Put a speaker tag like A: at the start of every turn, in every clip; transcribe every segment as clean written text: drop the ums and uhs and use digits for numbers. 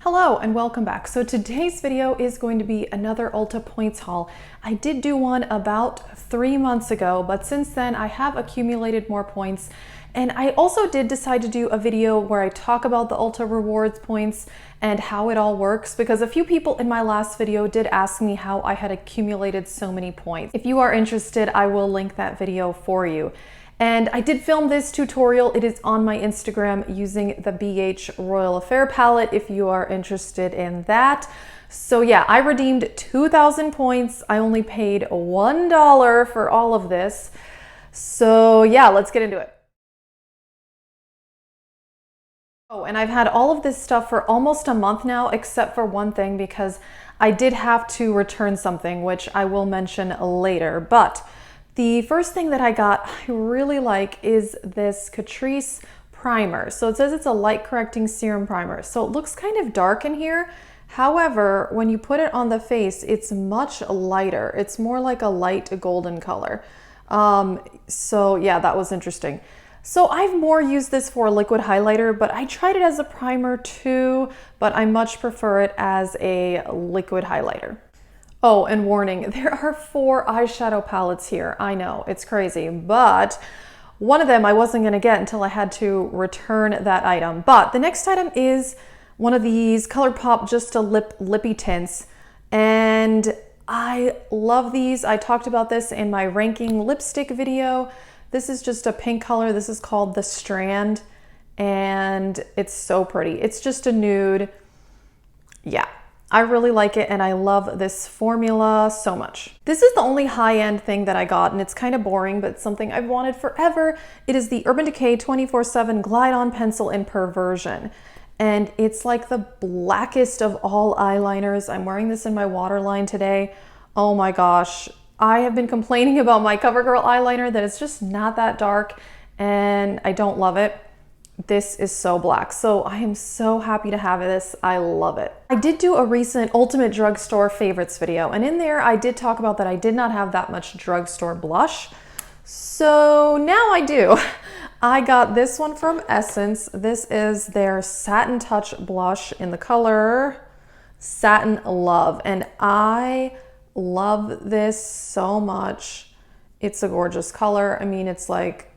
A: Hello and welcome back. So today's video is going to be another Ulta points haul. I did do one about 3 months ago, but since then I have accumulated more points. And I also did decide to do a video where I talk about the Ulta rewards points and how it all works, because a few people in my last video did ask me how I had accumulated so many points. If you are interested, I will link that video for you. And I did film this tutorial. It is on my Instagram using the BH Royal Affair palette if you are interested in that. So yeah, I redeemed 2,000 points. I only paid $1 for all of this. So yeah, let's get into it. Oh, and I've had all of this stuff for almost a month now, except for one thing, because I did have to return something, which I will mention later. But the first thing that I got I really like is this Catrice primer. So it says it's a light correcting serum primer. So it looks kind of dark in here. However, when you put it on the face, it's much lighter. It's more like a light golden color. So yeah, that was interesting. So I've more used this for a liquid highlighter, but I tried it as a primer too, but I much prefer it as a liquid highlighter. Oh, and warning, there are 4 eyeshadow palettes here. I know, it's crazy, but one of them I wasn't gonna get until I had to return that item. But the next item is one of these ColourPop Just a Lippy tints, and I love these. I talked about this in my ranking lipstick video. This is just a pink color. This is called the Strand, and it's so pretty. It's just a nude. Yeah. I really like it, and I love this formula so much. This is the only high-end thing that I got, and it's kind of boring, but it's something I've wanted forever. It is the Urban Decay 24/7 Glide On Pencil in Perversion. And it's like the blackest of all eyeliners. I'm wearing this in my waterline today. Oh my gosh. I have been complaining about my CoverGirl eyeliner that it's just not that dark, and I don't love it. This is so black. So I am so happy to have this. I love it. I did do a recent Ultimate Drugstore Favorites video, and in there I did talk about that I did not have that much drugstore blush. So now I do. I got this one from Essence. This is their Satin Touch blush in the color Satin Love, and I love this so much. It's a gorgeous color. I mean, it's like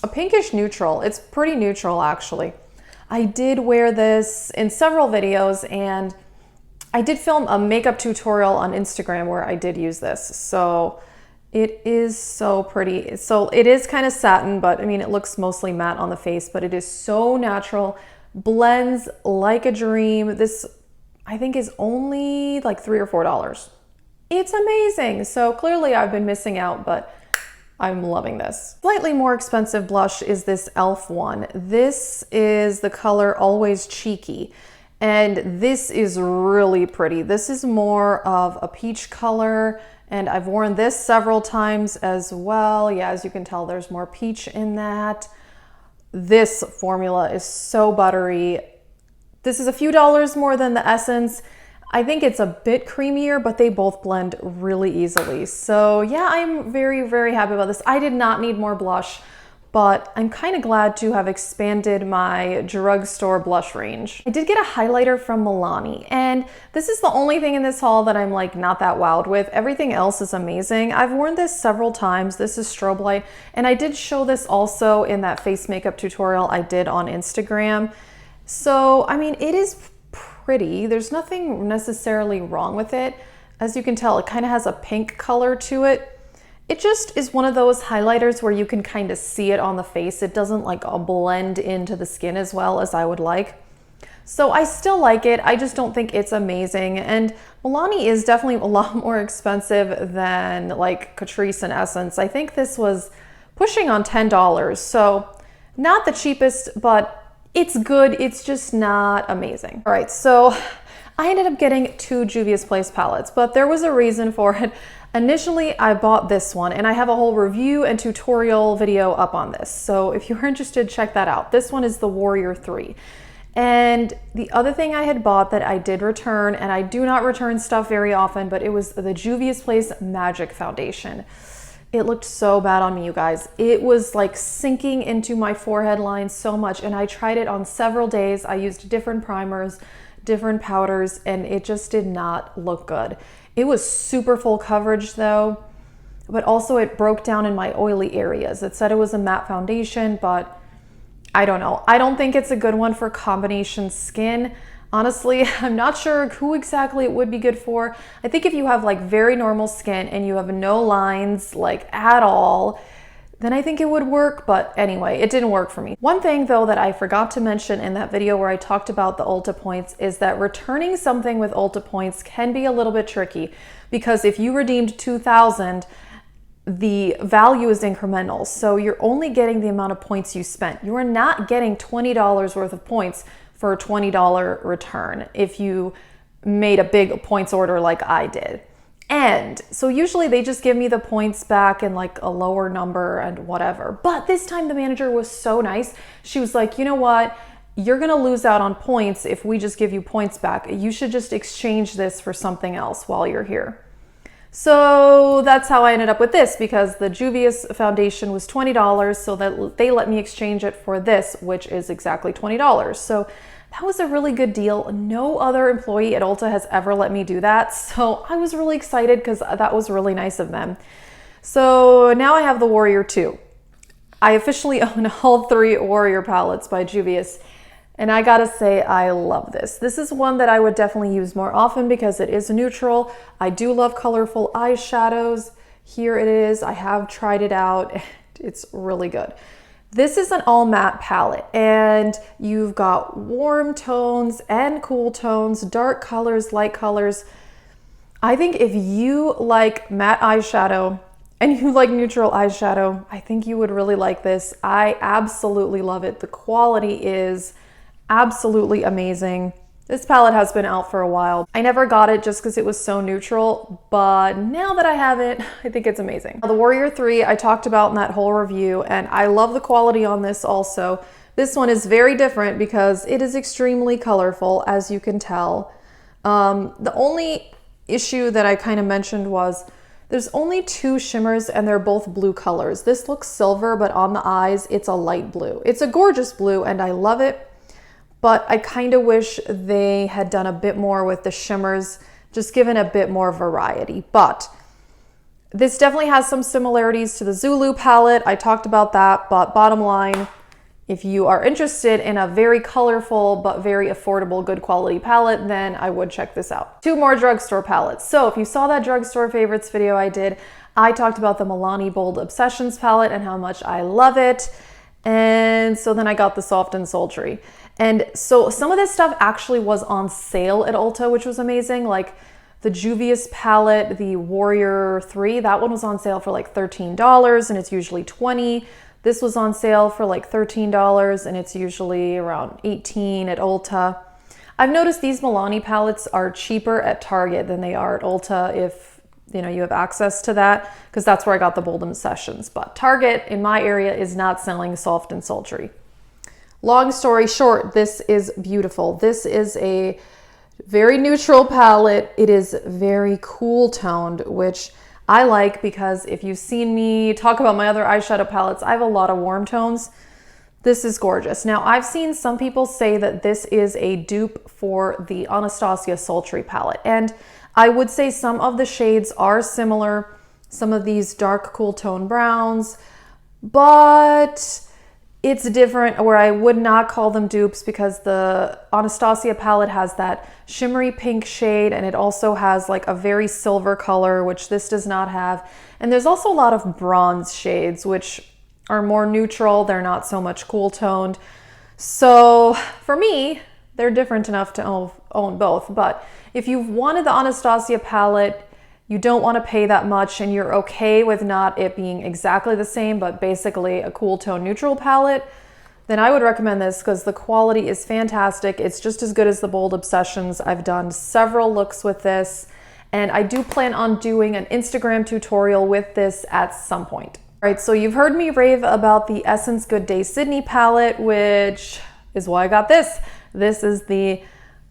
A: a pinkish neutral. It's pretty neutral, actually. I did wear this in several videos, and I did film a makeup tutorial on Instagram where I did use this. So it is so pretty. So it is kind of satin, but I mean, it looks mostly matte on the face, but it is so natural, blends like a dream. This, I think, is only like $3 or $4. It's amazing. So clearly I've been missing out, but I'm loving this. Slightly more expensive blush is this e.l.f. one. This is the color Always Cheeky, and this is really pretty. This is more of a peach color, and I've worn this several times as well. Yeah, as you can tell, there's more peach in that. This formula is so buttery. This is a few dollars more than the Essence. I think it's a bit creamier, but they both blend really easily. So yeah, I'm very, very happy about this. I did not need more blush, but I'm kind of glad to have expanded my drugstore blush range. I did get a highlighter from Milani, and this is the only thing in this haul that I'm like not that wowed with. Everything else is amazing. I've worn this several times. This is Strobe Light, and I did show this also in that face makeup tutorial I did on Instagram. So, I mean, it is pretty. There's nothing necessarily wrong with it. As you can tell, it kind of has a pink color to it. It just is one of those highlighters where you can kind of see it on the face. It doesn't like blend into the skin as well as I would like. So I still like it. I just don't think it's amazing. And Milani is definitely a lot more expensive than like Catrice and Essence. I think this was pushing on $10. So not the cheapest, but it's good. It's just not amazing. All right, so I ended up getting 2 Juvias Place palettes, but there was a reason for it. Initially, I bought this one, and I have a whole review and tutorial video up on this. So if you're interested, check that out. This one is the Warrior 3. And the other thing I had bought that I did return, and I do not return stuff very often, but it was the Juvias Place Magic Foundation. It looked so bad on me, you guys. It was like sinking into my forehead line so much, and I tried it on several days. I used different primers, different powders, and it just did not look good. It was super full coverage though, but also it broke down in my oily areas. It said it was a matte foundation, but I don't know. I don't think it's a good one for combination skin. Honestly, I'm not sure who exactly it would be good for. I think if you have like very normal skin and you have no lines like at all, then I think it would work. But anyway, it didn't work for me. One thing though that I forgot to mention in that video where I talked about the Ulta points is that returning something with Ulta points can be a little bit tricky, because if you redeemed 2,000, the value is incremental. So you're only getting the amount of points you spent. You are not getting $20 worth of points for a $20 return if you made a big points order like I did. And so usually they just give me the points back in like a lower number and whatever. But this time the manager was so nice. She was like, you know what? You're gonna lose out on points if we just give you points back. You should just exchange this for something else while you're here. So that's how I ended up with this, because the Juvias foundation was $20, so that they let me exchange it for this, which is exactly $20. So that was a really good deal. No other employee at Ulta has ever let me do that. So I was really excited because that was really nice of them. So now I have the Warrior 2. I officially own all 3 Warrior palettes by Juvias. And I gotta say, I love this. This is one that I would definitely use more often because it is neutral. I do love colorful eyeshadows. Here it is. I have tried it out. It's really good. This is an all matte palette, and you've got warm tones and cool tones, dark colors, light colors. I think if you like matte eyeshadow and you like neutral eyeshadow, I think you would really like this. I absolutely love it. The quality is absolutely amazing. This palette has been out for a while. I never got it just because it was so neutral, but now that I have it, I think it's amazing. The Warrior 3 I talked about in that whole review, and I love the quality on this also. This one is very different because it is extremely colorful, as you can tell. The only issue that I kind of mentioned was there's only 2 shimmers and they're both blue colors. This looks silver, but on the eyes, it's a light blue. It's a gorgeous blue and I love it. But I kind of wish they had done a bit more with the shimmers, just given a bit more variety. But this definitely has some similarities to the Zulu palette. I talked about that, but bottom line, if you are interested in a very colorful but very affordable, good quality palette, then I would check this out. 2 more drugstore palettes. So if you saw that drugstore favorites video I did, I talked about the Milani Bold Obsessions palette and how much I love it. And so then I got the Soft and Sultry. And so some of this stuff actually was on sale at Ulta, which was amazing. Like the Juvias palette, the Warrior 3, that one was on sale for like $13 and it's usually $20. This was on sale for like $13 and it's usually around $18 at Ulta. I've noticed these Milani palettes are cheaper at Target than they are at Ulta if you have access to that, because that's where I got the Bold Obsessions. But Target in my area is not selling Soft and Sultry. Long story short, this is beautiful. This is a very neutral palette. It is very cool toned, which I like because if you've seen me talk about my other eyeshadow palettes, I have a lot of warm tones. This is gorgeous. Now, I've seen some people say that this is a dupe for the Anastasia Sultry palette, and I would say some of the shades are similar, some of these dark cool tone browns, but it's different, where I would not call them dupes because the Anastasia palette has that shimmery pink shade and it also has like a very silver color, which this does not have. And there's also a lot of bronze shades, which are more neutral. They're not so much cool toned. So for me, they're different enough to own both. But if you've wanted the Anastasia palette, you don't want to pay that much and you're okay with not it being exactly the same, but basically a cool tone neutral palette, then I would recommend this because the quality is fantastic. It's just as good as the Bold Obsessions. I've done several looks with this and I do plan on doing an Instagram tutorial with this at some point. All right, so you've heard me rave about the Essence Good Day Sydney palette, which is why I got this. This is the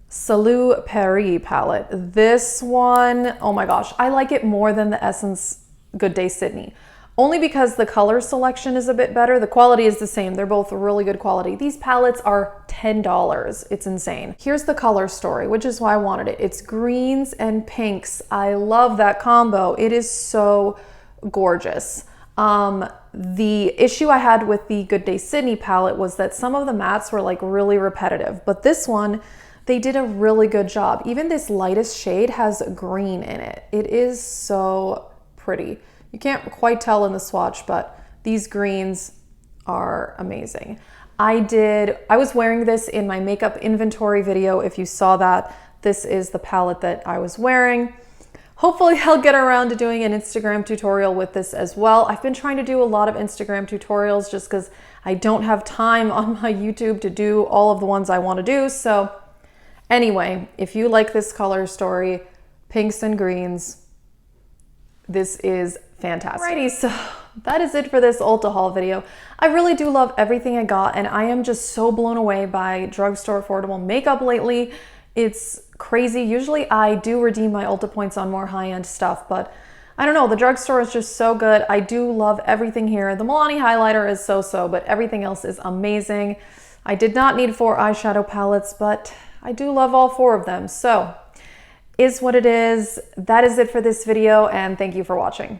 A: Salut Paris palette. This one, oh my gosh, I like it more than the Essence Good Day Sydney. only because the color selection is a bit better. The quality is the same. They're both really good quality. These palettes are $10. It's insane. Here's the color story, which is why I wanted it. It's greens and pinks. I love that combo. It is so gorgeous. The issue I had with the Good Day Sydney palette was that some of the mattes were like really repetitive, but this one, they did a really good job. Even this lightest shade has green in it. It is so pretty. You can't quite tell in the swatch, but these greens are amazing. I was wearing this in my makeup inventory video. If you saw that, this is the palette that I was wearing. Hopefully I'll get around to doing an Instagram tutorial with this as well. I've been trying to do a lot of Instagram tutorials just because I don't have time on my YouTube to do all of the ones I want to do. So anyway, if you like this color story, pinks and greens, this is fantastic. Alrighty, so that is it for this Ulta haul video. I really do love everything I got, and I am just so blown away by drugstore affordable makeup lately. It's crazy. Usually I do redeem my Ulta points on more high-end stuff, but I don't know, the drugstore is just so good. I do love everything here. The Milani highlighter is so-so, but everything else is amazing. I did not need 4 eyeshadow palettes, but I do love all 4 of them. So, is what it is. That is it for this video, and thank you for watching.